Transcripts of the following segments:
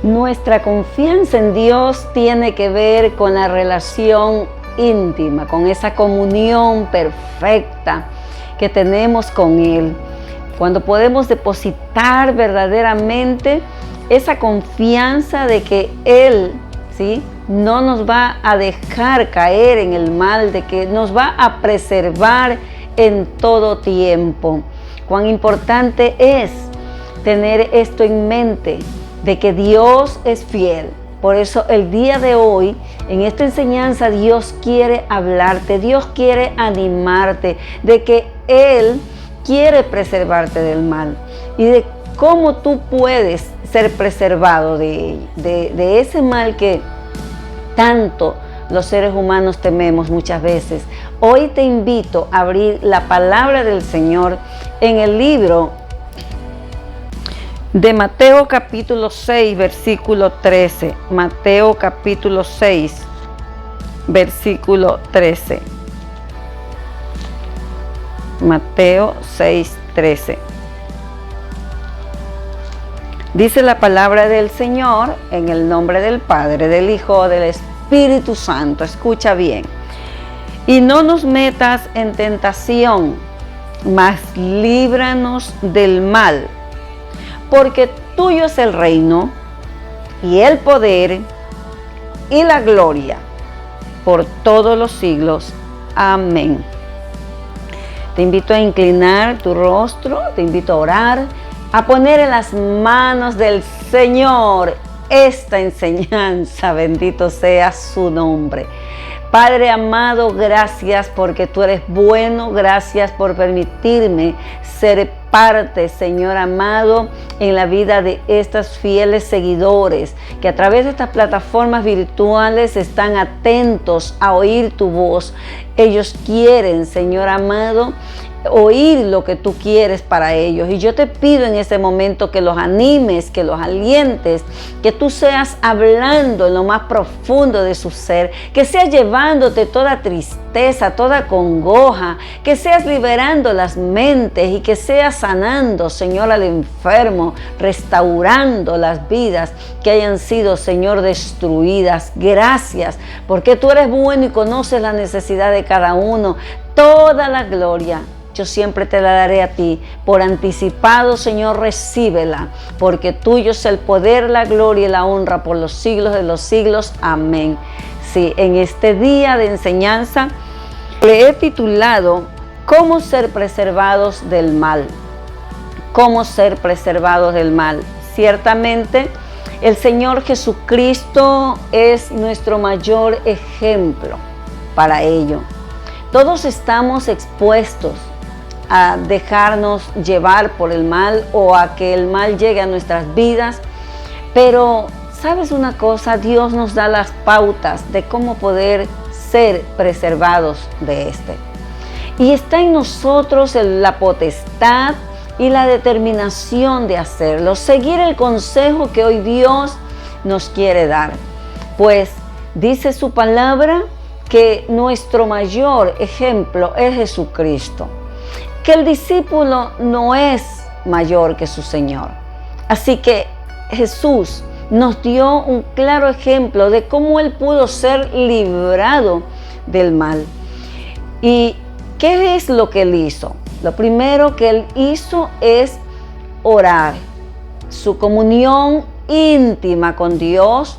Nuestra confianza en Dios tiene que ver con la relación íntima, con esa comunión perfecta que tenemos con Él. Cuando podemos depositar verdaderamente esa confianza de que Él, ¿sí?, no nos va a dejar caer en el mal, de que nos va a preservar en todo tiempo. Cuán importante es tener esto en mente, de que Dios es fiel. Por eso el día de hoy, en esta enseñanza, Dios quiere hablarte, Dios quiere animarte, de que Él quiere preservarte del mal y de cómo tú puedes ser preservado de ese mal que tanto los seres humanos tememos muchas veces. Hoy te invito a abrir la palabra del Señor en el libro de Mateo capítulo 6, versículo 13. Mateo capítulo 6, versículo 13. Mateo 6, 13. Dice la palabra del Señor en el nombre del Padre, del Hijo, del Espíritu Santo. Escucha bien. Y no nos metas en tentación, mas líbranos del mal. Porque tuyo es el reino, y el poder, y la gloria, por todos los siglos. Amén. Te invito a inclinar tu rostro, te invito a orar, a poner en las manos del Señor esta enseñanza. Bendito sea su nombre. Padre amado, gracias porque tú eres bueno, gracias por permitirme ser parte, Señor amado, en la vida de estos fieles seguidores que a través de estas plataformas virtuales están atentos a oír tu voz. Ellos quieren, Señor amado, oír lo que tú quieres para ellos. Y yo te pido en ese momento que los animes, que los alientes, que tú seas hablando en lo más profundo de su ser, que seas llevándote toda tristeza, toda congoja, que seas liberando las mentes y que seas sanando, Señor, al enfermo, restaurando las vidas que hayan sido, Señor, destruidas. Gracias, porque tú eres bueno y conoces la necesidad de cada uno. Toda la gloria yo siempre te la daré a ti. Por anticipado, Señor, recíbela, porque tuyo es el poder, la gloria y la honra por los siglos de los siglos. Amén. Sí, en este día de enseñanza le he titulado ¿Cómo ser preservados del mal? ¿Cómo ser preservados del mal? Ciertamente, el Señor Jesucristo es nuestro mayor ejemplo para ello. Todos estamos expuestos a dejarnos llevar por el mal o a que el mal llegue a nuestras vidas. Pero, ¿sabes una cosa? Dios nos da las pautas de cómo poder ser preservados de este. Y está en nosotros la potestad y la determinación de hacerlo. Seguir el consejo que hoy Dios nos quiere dar. Pues dice su palabra que nuestro mayor ejemplo es Jesucristo, que el discípulo no es mayor que su Señor. Así que Jesús nos dio un claro ejemplo de cómo Él pudo ser librado del mal. ¿Y qué es lo que Él hizo? Lo primero que Él hizo es orar. Su comunión íntima con Dios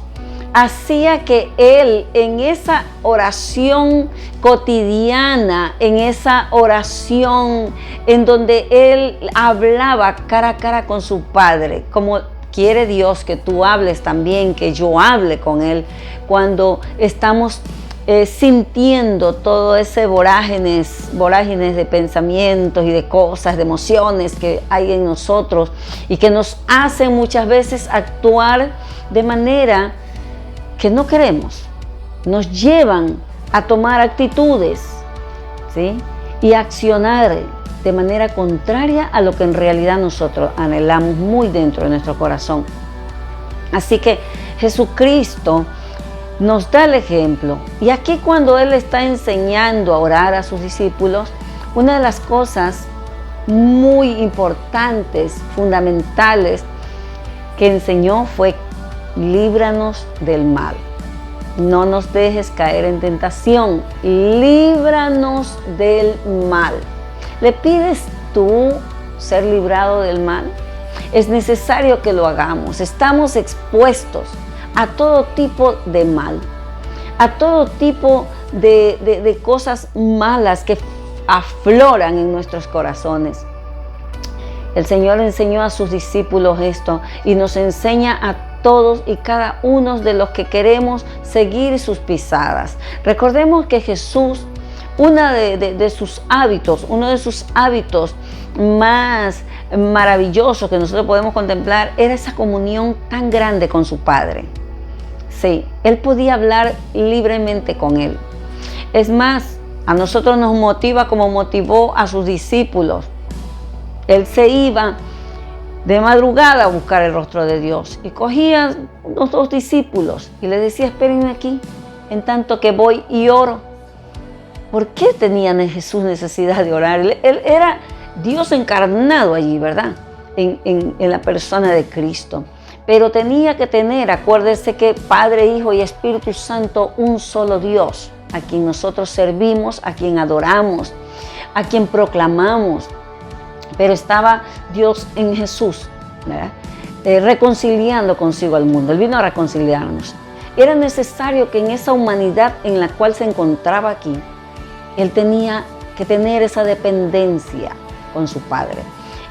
hacía que Él, en esa oración cotidiana, en esa oración en donde Él hablaba cara a cara con su Padre, como quiere Dios que tú hables también, que yo hable con Él, cuando estamos sintiendo todo ese vorágines de pensamientos y de cosas, de emociones que hay en nosotros y que nos hacen muchas veces actuar de manera que no queremos, nos llevan a tomar actitudes, ¿sí?, y accionar de manera contraria a lo que en realidad nosotros anhelamos muy dentro de nuestro corazón. Así que Jesucristo nos da el ejemplo. Y aquí, cuando Él está enseñando a orar a sus discípulos, una de las cosas muy importantes, fundamentales, que enseñó fue líbranos del mal. No nos dejes caer en tentación, líbranos del mal. ¿Le pides tú ser librado del mal? Es necesario que lo hagamos. Estamos expuestos a todo tipo de mal, a todo tipo de cosas malas que afloran en nuestros corazones. El Señor enseñó a sus discípulos esto y nos enseña a todos y cada uno de los que queremos seguir sus pisadas. Recordemos que Jesús, uno de sus hábitos más maravillosos que nosotros podemos contemplar era esa comunión tan grande con su Padre. Sí, Él podía hablar libremente con Él. Es más, a nosotros nos motiva como motivó a sus discípulos. Él se iba de madrugada a buscar el rostro de Dios y cogía unos 2 discípulos y les decía: espérenme aquí, en tanto que voy y oro. ¿Por qué tenía Jesús necesidad de orar? Él era Dios encarnado allí, ¿verdad? En la persona de Cristo. Pero tenía que tener, acuérdese que Padre, Hijo y Espíritu Santo, un solo Dios, a quien nosotros servimos, a quien adoramos, a quien proclamamos. Pero estaba Dios en Jesús, ¿verdad? Reconciliando consigo al mundo. Él vino a reconciliarnos. Era necesario que en esa humanidad en la cual se encontraba aquí, Él tenía que tener esa dependencia con su Padre.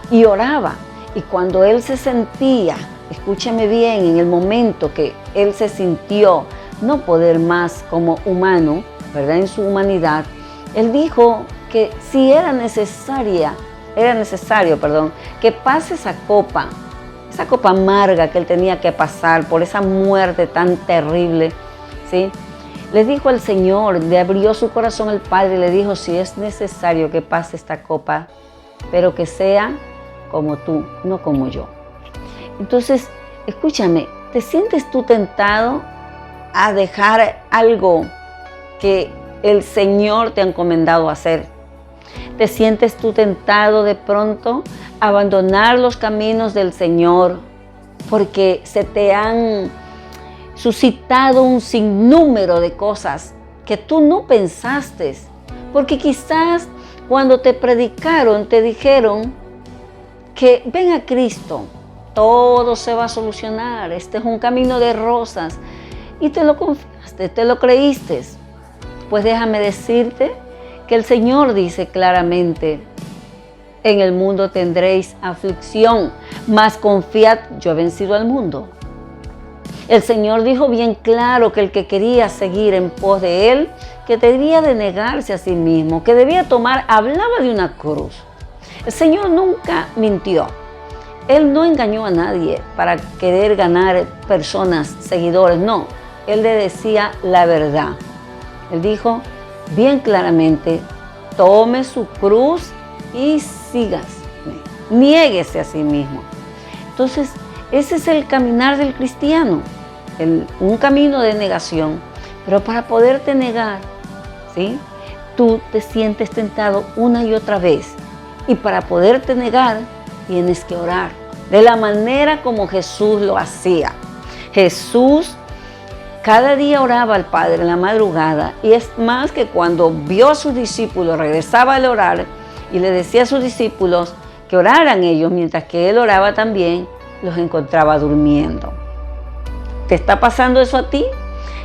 Y oraba. Y cuando Él se sentía, escúcheme bien, en el momento que Él se sintió no poder más como humano, ¿verdad? En su humanidad, Él dijo que si era necesario, que pase esa copa amarga que Él tenía que pasar por esa muerte tan terrible, ¿sí? Le dijo al Señor, le abrió su corazón al Padre y le dijo: si es necesario que pase esta copa, pero que sea como tú, no como yo. Entonces, escúchame, ¿te sientes tú tentado a dejar algo que el Señor te ha encomendado hacer? ¿Te sientes tú tentado de pronto a abandonar los caminos del Señor porque se te han suscitado un sinnúmero de cosas que tú no pensaste? Porque quizás cuando te predicaron, te dijeron que ven a Cristo, todo se va a solucionar, este es un camino de rosas, y te lo confiaste, te lo creíste. Pues déjame decirte que el Señor dice claramente: en el mundo tendréis aflicción, mas confiad, yo he vencido al mundo. El Señor dijo bien claro que el que quería seguir en pos de Él, que debía de negarse a sí mismo, que debía hablaba de una cruz. El Señor nunca mintió. Él no engañó a nadie para querer ganar personas, seguidores, no. Él le decía la verdad. Él dijo bien claramente: tome su cruz y sígasme. Niéguese a sí mismo. Entonces, ese es el caminar del cristiano, un camino de negación. Pero para poderte negar, ¿sí?, tú te sientes tentado una y otra vez. Y para poderte negar, tienes que orar de la manera como Jesús lo hacía. Jesús cada día oraba al Padre en la madrugada, y es más que cuando vio a sus discípulos, regresaba al orar y le decía a sus discípulos que oraran ellos, mientras que Él oraba también, los encontraba durmiendo. ¿Te está pasando eso a ti?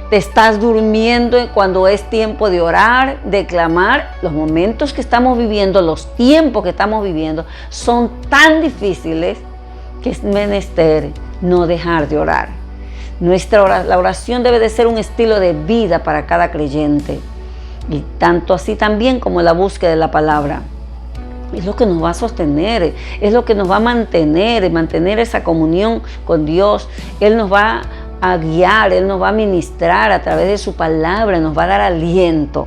¿Te estás durmiendo cuando es tiempo de orar, de clamar? Los momentos que estamos viviendo, los tiempos que estamos viviendo son tan difíciles que es menester no dejar de orar. La oración debe de ser un estilo de vida para cada creyente, y tanto así también como la búsqueda de la palabra. Es lo que nos va a sostener, es lo que nos va a mantener esa comunión con Dios. Él nos va a guiar, Él nos va a ministrar a través de su palabra, nos va a dar aliento.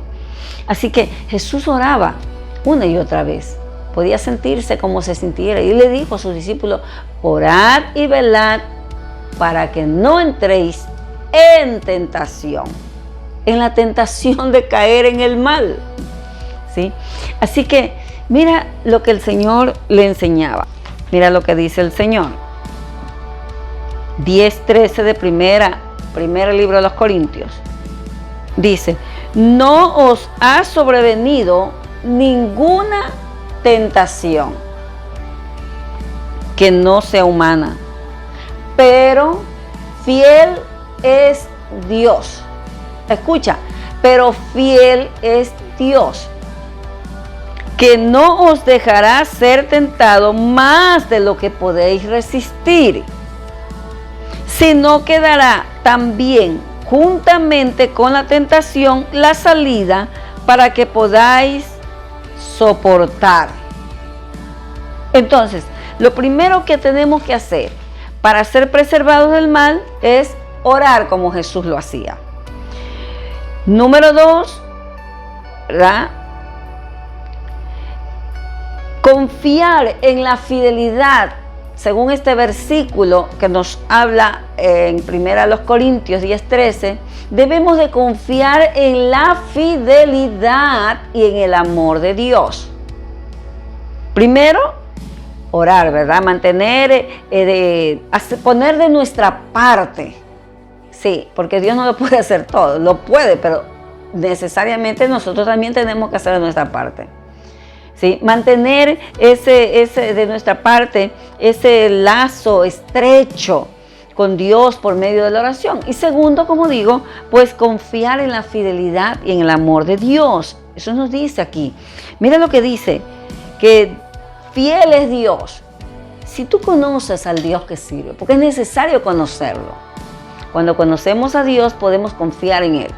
Así que Jesús oraba una y otra vez. Podía sentirse como se sintiera, y le dijo a sus discípulos: orad y velad para que no entréis en tentación, en la tentación de caer en el mal, ¿sí? Así que mira lo que el Señor le enseñaba. Mira lo que dice el Señor. 10:13 de primer libro de los Corintios. Dice, no os ha sobrevenido ninguna tentación que no sea humana, pero fiel es Dios. Escucha, pero fiel es Dios, que no os dejará ser tentado más de lo que podéis resistir, sino que dará también juntamente con la tentación la salida para que podáis soportar. Entonces, lo primero que tenemos que hacer para ser preservados del mal es orar como Jesús lo hacía. Número 2, ¿verdad? Confiar en la fidelidad, según este versículo que nos habla en 1 Corintios 10:13, debemos de confiar en la fidelidad y en el amor de Dios. Primero, orar, ¿verdad? Mantener, poner de nuestra parte. Sí, porque Dios no lo puede hacer todo, lo puede, pero necesariamente nosotros también tenemos que hacer de nuestra parte. ¿Sí? Mantener de nuestra parte ese lazo estrecho con Dios por medio de la oración. Y segundo, como digo, pues confiar en la fidelidad y en el amor de Dios. Eso nos dice aquí. Mira lo que dice, que fiel es Dios. Si tú conoces al Dios que sirve, porque es necesario conocerlo. Cuando conocemos a Dios podemos confiar en Él.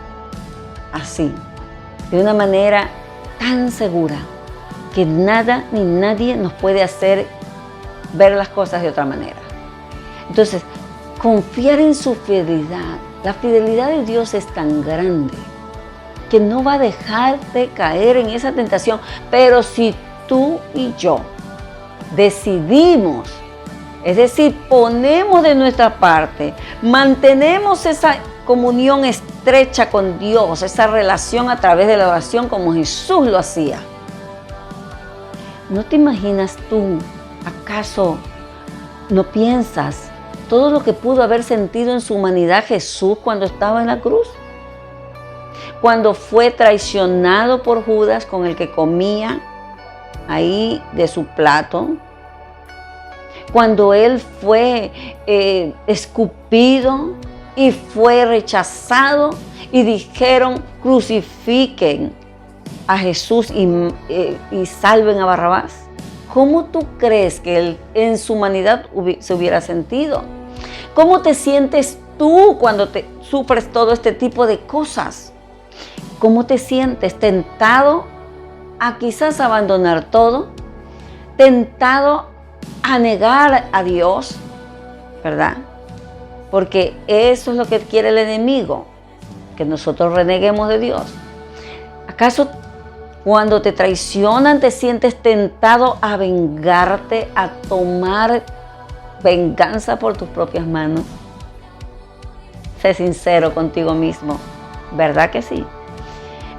Así, de una manera tan segura, que nada ni nadie nos puede hacer ver las cosas de otra manera. Entonces, confiar en su fidelidad. La fidelidad de Dios es tan grande que no va a dejarte caer en esa tentación. Pero si tú y yo decidimos, es decir, ponemos de nuestra parte, mantenemos esa comunión estrecha con Dios, esa relación a través de la oración como Jesús lo hacía. ¿No te imaginas tú, acaso no piensas todo lo que pudo haber sentido en su humanidad Jesús cuando estaba en la cruz? Cuando fue traicionado por Judas, con el que comía ahí de su plato. Cuando él fue escupido y fue rechazado y dijeron, crucifiquen a Jesús y salven a Barrabás. ¿Cómo tú crees que él en su humanidad se hubiera sentido? ¿Cómo te sientes tú cuando te sufres todo este tipo de cosas? ¿Cómo te sientes? ¿Tentado a quizás abandonar todo? ¿Tentado a negar a Dios? ¿Verdad? Porque eso es lo que quiere el enemigo, que nosotros reneguemos de Dios. ¿Acaso cuando te traicionan te sientes tentado a vengarte, a tomar venganza por tus propias manos? Sé sincero contigo mismo, ¿verdad que sí?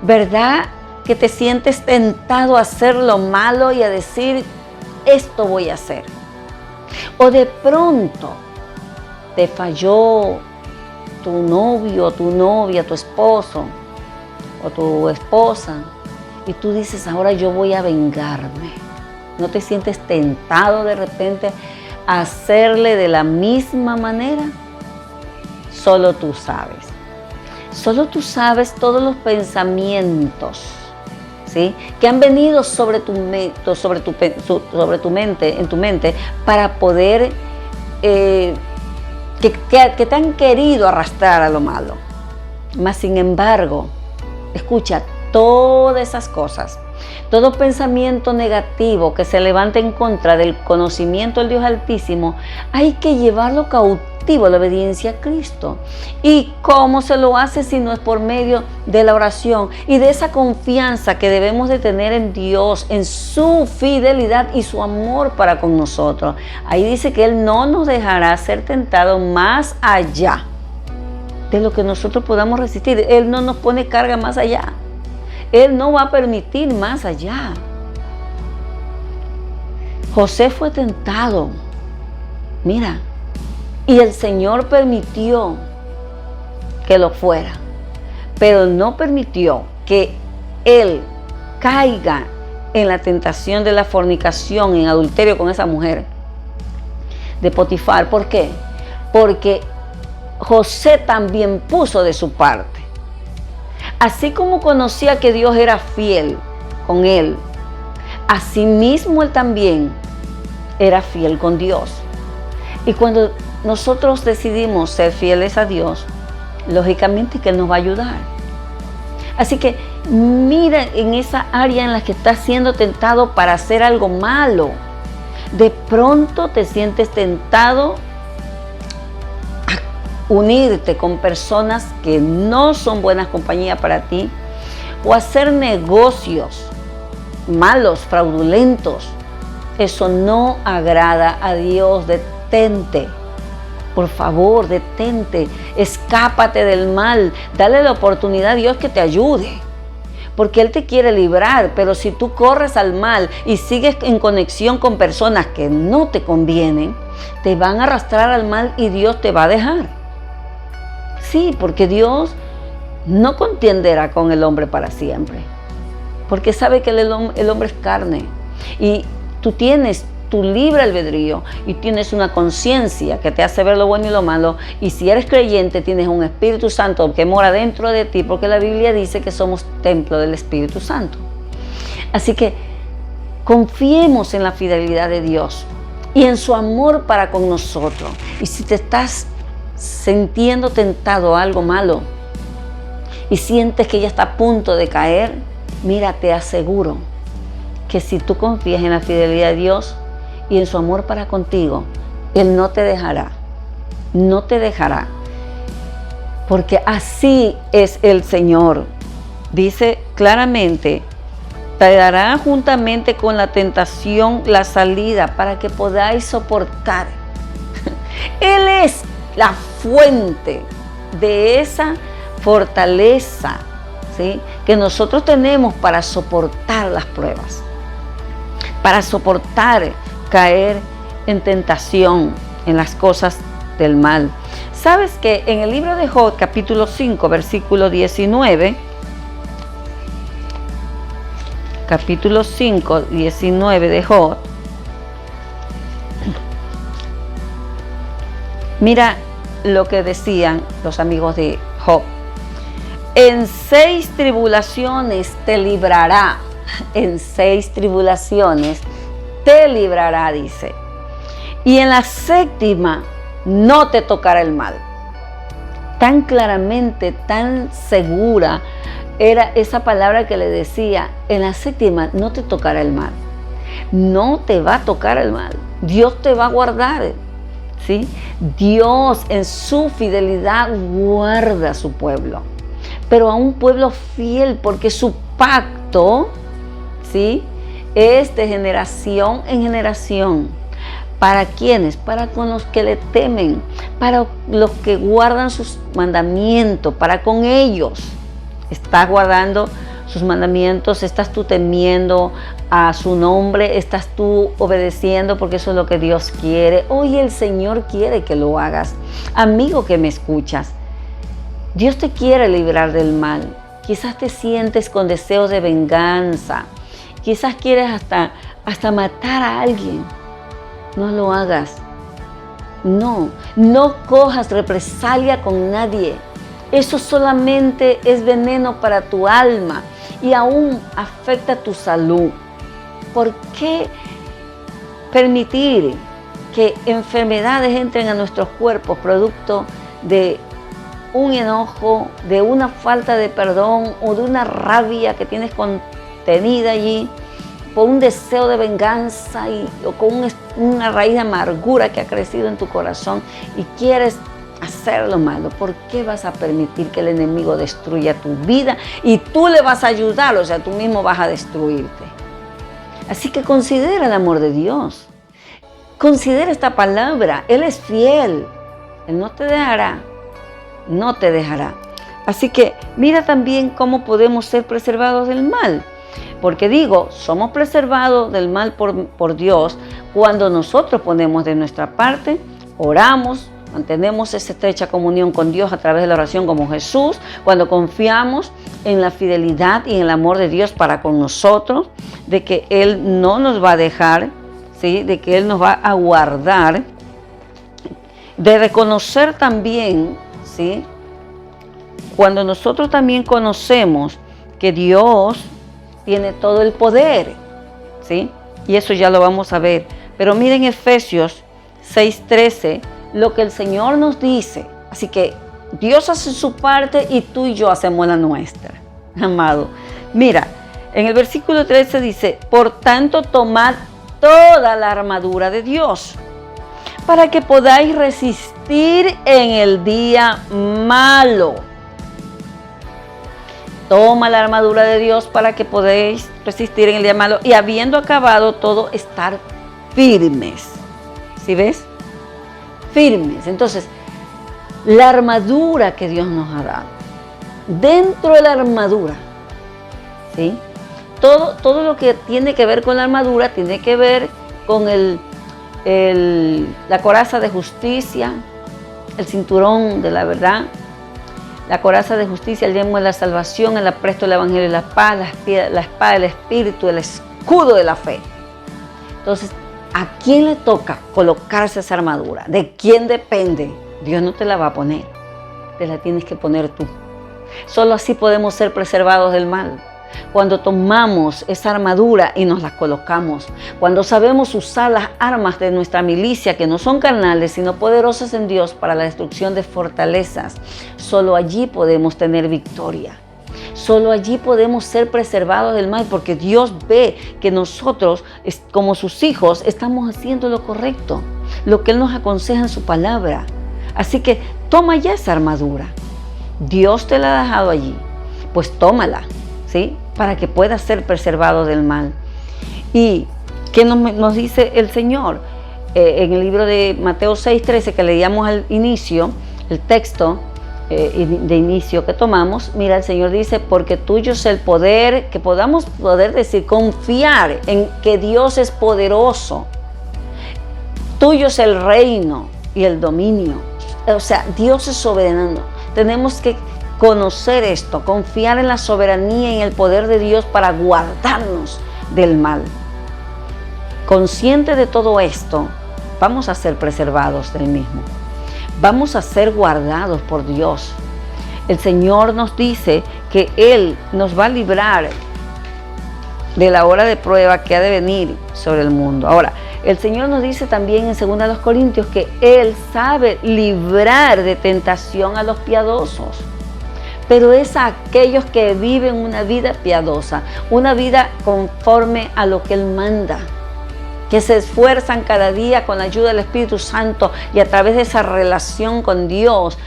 ¿Verdad que te sientes tentado a hacer lo malo y a decir, esto voy a hacer? O de pronto te falló tu novio, tu novia, tu esposo o tu esposa, y tú dices, ahora yo voy a vengarme. ¿No te sientes tentado de repente a hacerle de la misma manera? Solo tú sabes. Solo tú sabes todos los pensamientos, ¿sí?, que han venido sobre tu mente, en tu mente, para poder, que te han querido arrastrar a lo malo. Mas, sin embargo, escucha, todas esas cosas, todo pensamiento negativo que se levante en contra del conocimiento del Dios Altísimo, hay que llevarlo cautivo a la obediencia a Cristo. ¿Y cómo se lo hace si no es por medio de la oración y de esa confianza que debemos de tener en Dios, en su fidelidad y su amor para con nosotros? Ahí dice que Él no nos dejará ser tentados más allá de lo que nosotros podamos resistir. Él no nos pone carga más allá. Él no va a permitir más allá. José fue tentado. Mira, Y el Señor permitió que lo fuera, pero no permitió que él caiga en la tentación de la fornicación, en adulterio con esa mujer de Potifar. ¿Por qué? Porque José también puso de su parte. Así como conocía que Dios era fiel con él, asimismo él también era fiel con Dios. Y cuando nosotros decidimos ser fieles a Dios, lógicamente que Él nos va a ayudar. Así que mira en esa área en la que estás siendo tentado para hacer algo malo. De pronto te sientes tentado a unirte con personas que no son buenas compañías para ti, o hacer negocios malos, fraudulentos. Eso no agrada a Dios. Detente. Por favor, detente, escápate del mal, dale la oportunidad a Dios que te ayude, porque Él te quiere librar. Pero si tú corres al mal y sigues en conexión con personas que no te convienen, te van a arrastrar al mal y Dios te va a dejar. Sí, porque Dios no contenderá con el hombre para siempre, porque sabe que el hombre es carne, y tú tienes tu libre albedrío y tienes una conciencia que te hace ver lo bueno y lo malo. Y si eres creyente, tienes un Espíritu Santo que mora dentro de ti, porque la Biblia dice que somos templo del Espíritu Santo. Así que confiemos en la fidelidad de Dios y en su amor para con nosotros. Y si te estás sintiendo tentado a algo malo y sientes que ya está a punto de caer, mira, te aseguro que si tú confías en la fidelidad de Dios y en su amor para contigo, Él no te dejará, no te dejará, porque así es el Señor. Dice claramente, te dará juntamente con la tentación la salida para que podáis soportar. Él es la fuente de esa fortaleza, ¿sí?, que nosotros tenemos para soportar las pruebas, para soportar caer en tentación, en las cosas del mal. ¿Sabes que en el libro de Job, capítulo 5, versículo 19, capítulo 5, 19 de Job, mira lo que decían los amigos de Job? En 6 tribulaciones te librará, en 6 tribulaciones te librará, dice, y en la 7ª no te tocará el mal. Tan claramente, tan segura era esa palabra que le decía: en la 7ª no te tocará el mal. No te va a tocar el mal. Dios te va a guardar, ¿sí? Dios en su fidelidad guarda a su pueblo, pero a un pueblo fiel, porque su pacto, ¿sí?, es de generación en generación. ¿Para quiénes? Para con los que le temen, para los que guardan sus mandamientos, para con ellos. Estás guardando sus mandamientos, estás tú temiendo a su nombre, estás tú obedeciendo, porque eso es lo que Dios quiere. Hoy el Señor quiere que lo hagas. Amigo que me escuchas, Dios te quiere librar del mal. Quizás te sientes con deseos de venganza, quizás quieres hasta matar a alguien. No lo hagas. No cojas represalia con nadie. Eso solamente es veneno para tu alma y aún afecta tu salud. ¿Por qué permitir que enfermedades entren a nuestros cuerpos producto de un enojo, de una falta de perdón o de una rabia que tienes contenida allí, por un deseo de venganza o con una raíz de amargura que ha crecido en tu corazón y quieres hacer lo malo? ¿Por qué vas a permitir que el enemigo destruya tu vida y tú le vas a ayudar? O sea, tú mismo vas a destruirte. Así que considera el amor de Dios. Considera esta palabra. Él es fiel. Él no te dejará. No te dejará. Así que mira también cómo podemos ser preservados del mal. Porque digo, somos preservados del mal por Dios cuando nosotros ponemos de nuestra parte, oramos, mantenemos esa estrecha comunión con Dios a través de la oración como Jesús, cuando confiamos en la fidelidad y en el amor de Dios para con nosotros, de que Él no nos va a dejar, ¿sí? De que Él nos va a guardar, de reconocer también, ¿sí? Cuando nosotros también conocemos que Dios tiene todo el poder, ¿sí? Y eso ya lo vamos a ver. Pero miren Efesios 6:13, lo que el Señor nos dice. Así que Dios hace su parte y tú y yo hacemos la nuestra, amado. Mira, en el versículo 13 dice, por tanto tomad toda la armadura de Dios, para que podáis resistir en el día malo. Toma la armadura de Dios para que podáis resistir en el día malo y habiendo acabado todo, estar firmes. ¿Sí ves? Firmes. Entonces, la armadura que Dios nos ha dado. Dentro de la armadura, ¿sí? Todo lo que tiene que ver con la armadura tiene que ver con la coraza de justicia, el cinturón de la verdad, la coraza de justicia, el yelmo de la salvación, el apresto del evangelio, la espada del espíritu, el escudo de la fe. Entonces, ¿a quién le toca colocarse esa armadura? ¿De quién depende? Dios no te la va a poner, te la tienes que poner tú. Solo así podemos ser preservados del mal. Cuando tomamos esa armadura y nos la colocamos, cuando sabemos usar las armas de nuestra milicia, que no son carnales, sino poderosas en Dios para la destrucción de fortalezas, solo allí podemos tener victoria. Solo allí podemos ser preservados del mal, porque Dios ve que nosotros, como sus hijos, estamos haciendo lo correcto, lo que Él nos aconseja en su palabra. Así que toma ya esa armadura. Dios te la ha dejado allí, pues tómala, ¿sí? Para que puedas ser preservado del mal. ¿Y qué nos dice el Señor? En el libro de Mateo 6:13 que leíamos al inicio, el texto de inicio que tomamos, mira, el Señor dice, porque tuyo es el poder, que podamos poder decir, confiar en que Dios es poderoso. Tuyo es el reino y el dominio. O sea, Dios es soberano. Tenemos que conocer esto, confiar en la soberanía y en el poder de Dios para guardarnos del mal. Consciente de todo esto, vamos a ser preservados del mismo. Vamos a ser guardados por Dios. El Señor nos dice que Él nos va a librar de la hora de prueba que ha de venir sobre el mundo. Ahora, el Señor nos dice también en 2 Corintios que Él sabe librar de tentación a los piadosos. Pero es a aquellos que viven una vida piadosa, una vida conforme a lo que Él manda, que se esfuerzan cada día con la ayuda del Espíritu Santo y a través de esa relación con Dios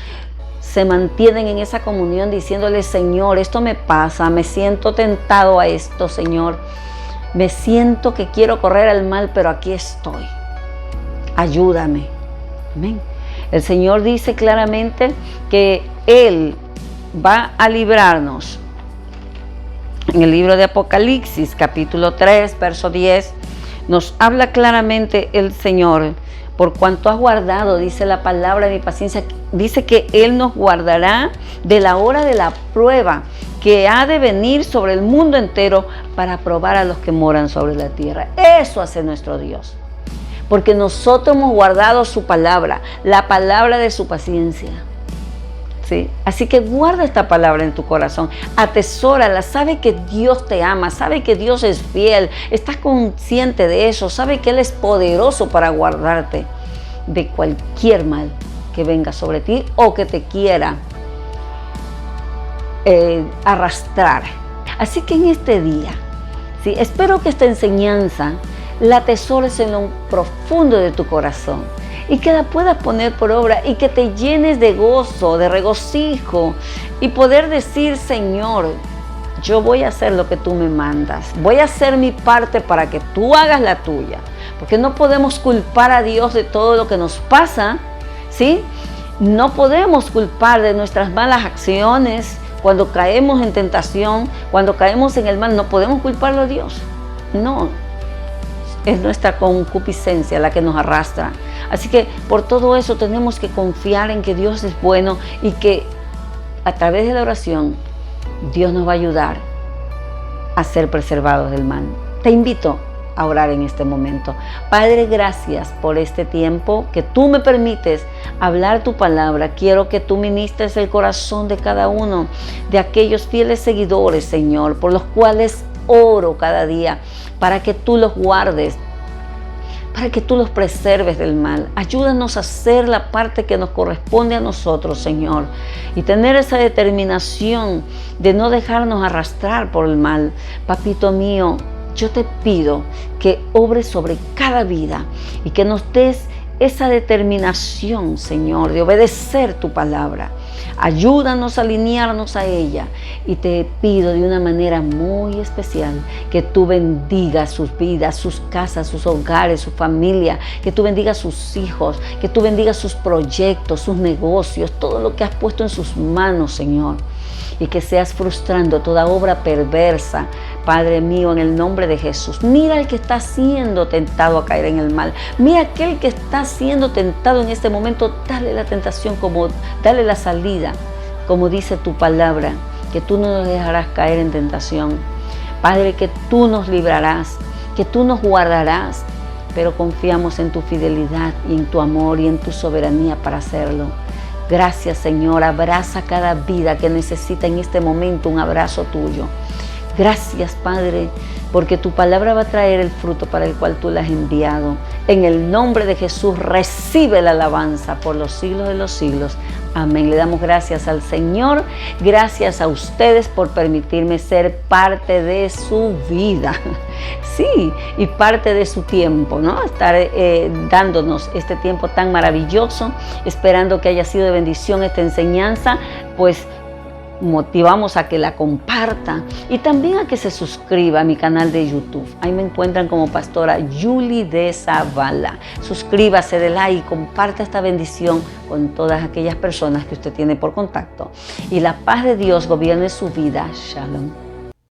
se mantienen en esa comunión diciéndole, Señor, esto me pasa, me siento tentado a esto, Señor, me siento que quiero correr al mal, pero aquí estoy, ayúdame. Amén. El Señor dice claramente que Él va a librarnos. En el libro de Apocalipsis, capítulo 3, verso 10, nos habla claramente el Señor, por cuanto has guardado, dice la palabra de mi paciencia, dice que Él nos guardará de la hora de la prueba que ha de venir sobre el mundo entero para probar a los que moran sobre la tierra. Eso hace nuestro Dios, porque nosotros hemos guardado su palabra, la palabra de su paciencia. ¿Sí? Así que guarda esta palabra en tu corazón, atesórala, sabe que Dios te ama, sabe que Dios es fiel, estás consciente de eso, sabe que Él es poderoso para guardarte de cualquier mal que venga sobre ti o que te quiera arrastrar. Así que en este día, ¿sí? Espero que esta enseñanza la atesores en lo profundo de tu corazón y que la puedas poner por obra y que te llenes de gozo, de regocijo y poder decir, Señor, yo voy a hacer lo que tú me mandas, voy a hacer mi parte para que tú hagas la tuya, porque no podemos culpar a Dios de todo lo que nos pasa, ¿sí? No podemos culpar de nuestras malas acciones, cuando caemos en tentación, cuando caemos en el mal, no podemos culparlo a Dios, no. es nuestra concupiscencia la que nos arrastra. Así que por todo eso tenemos que confiar en que Dios es bueno y que a través de la oración Dios nos va a ayudar a ser preservados del mal. Te invito a orar en este momento. Padre, gracias por este tiempo que tú me permites hablar tu palabra. Quiero que tú ministres el corazón de cada uno de aquellos fieles seguidores, Señor, por los cuales oro cada día, para que tú los guardes, para que tú los preserves del mal. Ayúdanos a hacer la parte que nos corresponde a nosotros, Señor, y tener esa determinación de no dejarnos arrastrar por el mal. Papito mío, yo te pido que obres sobre cada vida y que nos des esa determinación, Señor, de obedecer tu palabra. Ayúdanos a alinearnos a ella y te pido de una manera muy especial que tú bendigas sus vidas, sus casas, sus hogares, su familia, que tú bendigas sus hijos, que tú bendigas sus proyectos, sus negocios, todo lo que has puesto en sus manos, Señor, y que seas frustrando toda obra perversa, Padre mío, en el nombre de Jesús. Mira el que está siendo tentado a caer en el mal. Mira aquel que está siendo tentado en este momento. Dale la tentación, dale la salida, como dice tu palabra, que tú no nos dejarás caer en tentación. Padre, que tú nos librarás, que tú nos guardarás, pero confiamos en tu fidelidad y en tu amor y en tu soberanía para hacerlo. Gracias, Señor. Abraza cada vida que necesita en este momento un abrazo tuyo. Gracias, Padre, porque tu palabra va a traer el fruto para el cual tú la has enviado. En el nombre de Jesús, recibe la alabanza por los siglos de los siglos. Amén. Le damos gracias al Señor. Gracias a ustedes por permitirme ser parte de su vida. Sí, y parte de su tiempo, ¿no? Estar dándonos este tiempo tan maravilloso, esperando que haya sido de bendición esta enseñanza, pues motivamos a que la comparta y también a que se suscriba a mi canal de YouTube. Ahí me encuentran como Pastora Yuli de Zavala. Suscríbase, de like, comparta esta bendición con todas aquellas personas que usted tiene por contacto. Y la paz de Dios gobierne su vida. Shalom.